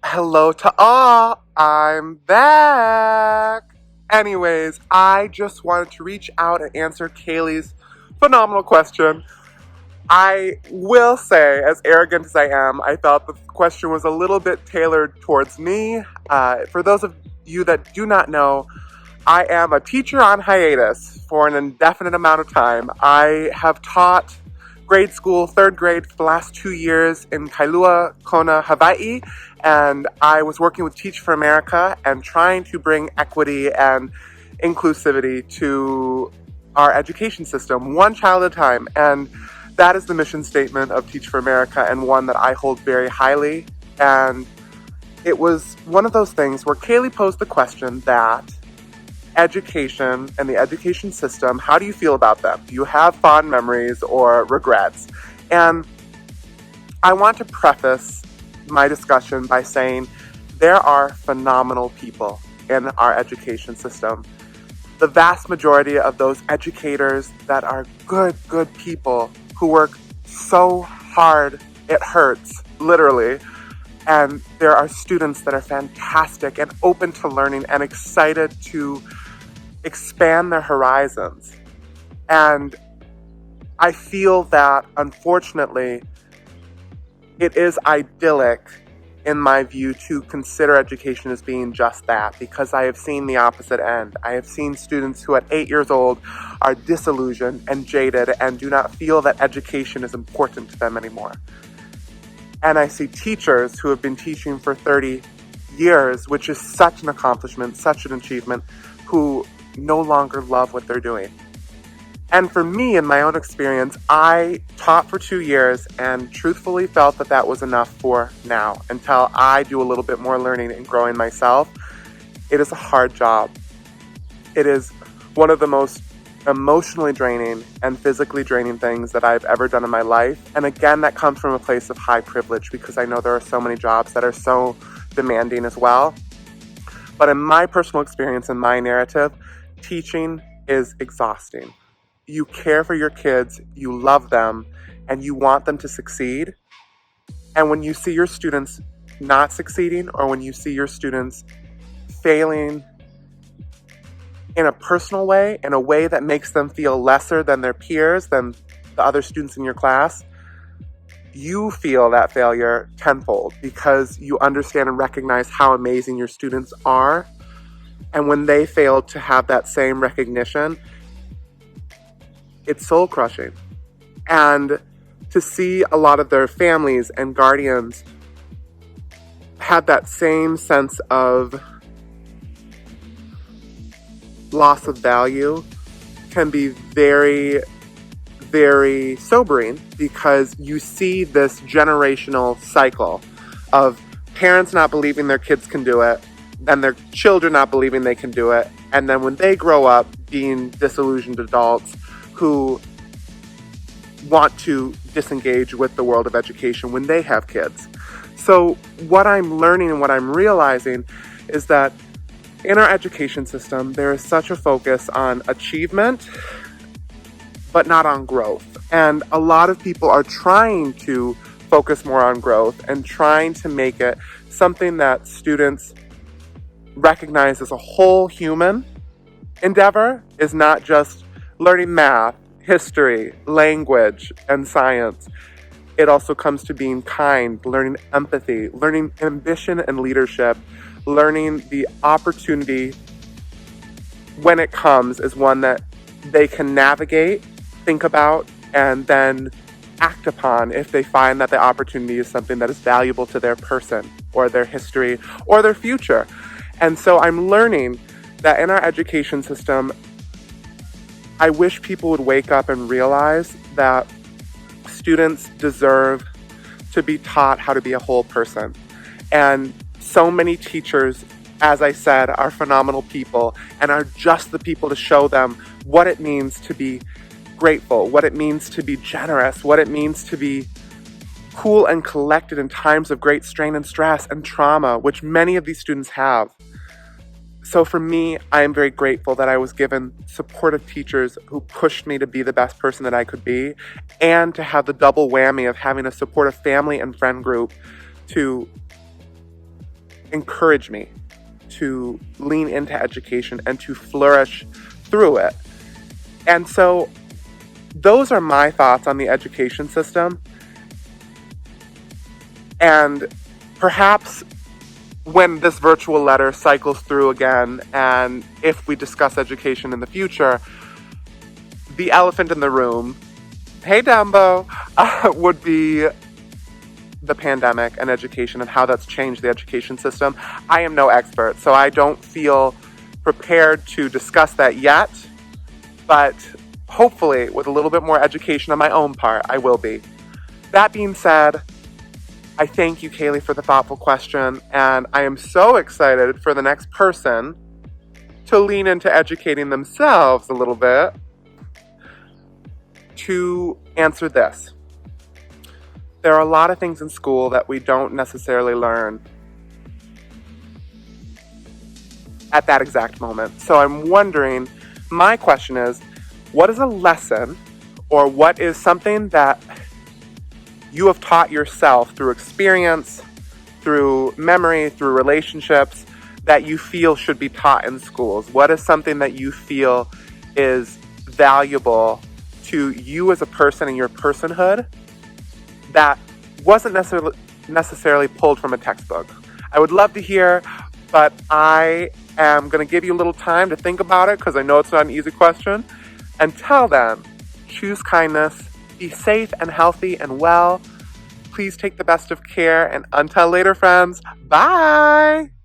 Hello to all. I'm back. Anyways, I just wanted to reach out and answer Kaylee's phenomenal question. I will say, as arrogant as I am, I felt the question was a little bit tailored towards me. For those of you that do not know, I am a teacher on hiatus for an indefinite amount of time. I have taught grade school, third grade, for the last 2 years in Kailua, Kona, Hawaii, and I was working with Teach for America and trying to bring equity and inclusivity to our education system, one child at a time. And that is the mission statement of Teach for America, and one that I hold very highly. And it was one of those things where Kaylee posed the question that education and the education system, how do you feel about them? Do you have fond memories or regrets? And I want to preface my discussion by saying there are phenomenal people in our education system. The vast majority of those educators that are good people who work so hard it hurts, literally. And there are students that are fantastic and open to learning and excited to expand their horizons. And I feel that, unfortunately, it is idyllic, in my view, to consider education as being just that, because I have seen the opposite end. I have seen students who at 8 years old are disillusioned and jaded and do not feel that education is important to them anymore. And I see teachers who have been teaching for 30 years, which is such an accomplishment, such an achievement, who no longer love what they're doing. And for me, in my own experience, I taught for 2 years and truthfully felt that that was enough for now, until I do a little bit more learning and growing myself. It is a hard job. It is one of the most emotionally draining and physically draining things that I've ever done in my life. And again, that comes from a place of high privilege, because I know there are so many jobs that are so demanding as well. But in my personal experience and my narrative, teaching is exhausting. You care for your kids, you love them, and you want them to succeed. And when you see your students not succeeding, or when you see your students failing in a personal way, in a way that makes them feel lesser than their peers, than the other students in your class, you feel that failure tenfold, because you understand and recognize how amazing your students are. And when they fail to have that same recognition, it's soul-crushing. And to see a lot of their families and guardians have that same sense of loss of value can be very, very sobering, because you see this generational cycle of parents not believing their kids can do it, then their children not believing they can do it, and then when they grow up being disillusioned adults who want to disengage with the world of education when they have kids. So what I'm learning and what I'm realizing is that in our education system, there is such a focus on achievement, but not on growth. And a lot of people are trying to focus more on growth and trying to make it something that students recognize as a whole human endeavor, is not just learning math, history, language, and science. It also comes to being kind, learning empathy, learning ambition and leadership, learning the opportunity when it comes is one that they can navigate, think about, and then act upon if they find that the opportunity is something that is valuable to their person or their history or their future. And so I'm learning that in our education system, I wish people would wake up and realize that students deserve to be taught how to be a whole person. And so many teachers, as I said, are phenomenal people and are just the people to show them what it means to be grateful, what it means to be generous, what it means to be cool and collected in times of great strain and stress and trauma, which many of these students have. So for me, I am very grateful that I was given supportive teachers who pushed me to be the best person that I could be, and to have the double whammy of having a supportive family and friend group to encourage me to lean into education and to flourish through it. And so those are my thoughts on the education system. And perhaps when this virtual letter cycles through again, and if we discuss education in the future, the elephant in the room, hey Dumbo, would be the pandemic and education and how that's changed the education system. I am no expert, so I don't feel prepared to discuss that yet, but hopefully with a little bit more education on my own part, I will be. That being said, I thank you, Kaylee, for the thoughtful question, and I am so excited for the next person to lean into educating themselves a little bit to answer this. There are a lot of things in school that we don't necessarily learn at that exact moment. So I'm wondering, my question is, what is a lesson or what is something that you have taught yourself through experience, through memory, through relationships that you feel should be taught in schools? What is something that you feel is valuable to you as a person and your personhood that wasn't necessarily pulled from a textbook? I would love to hear, but I am going to give you a little time to think about it because I know it's not an easy question. Until then, choose kindness, be safe and healthy and well. Please take the best of care, and until later, friends, bye!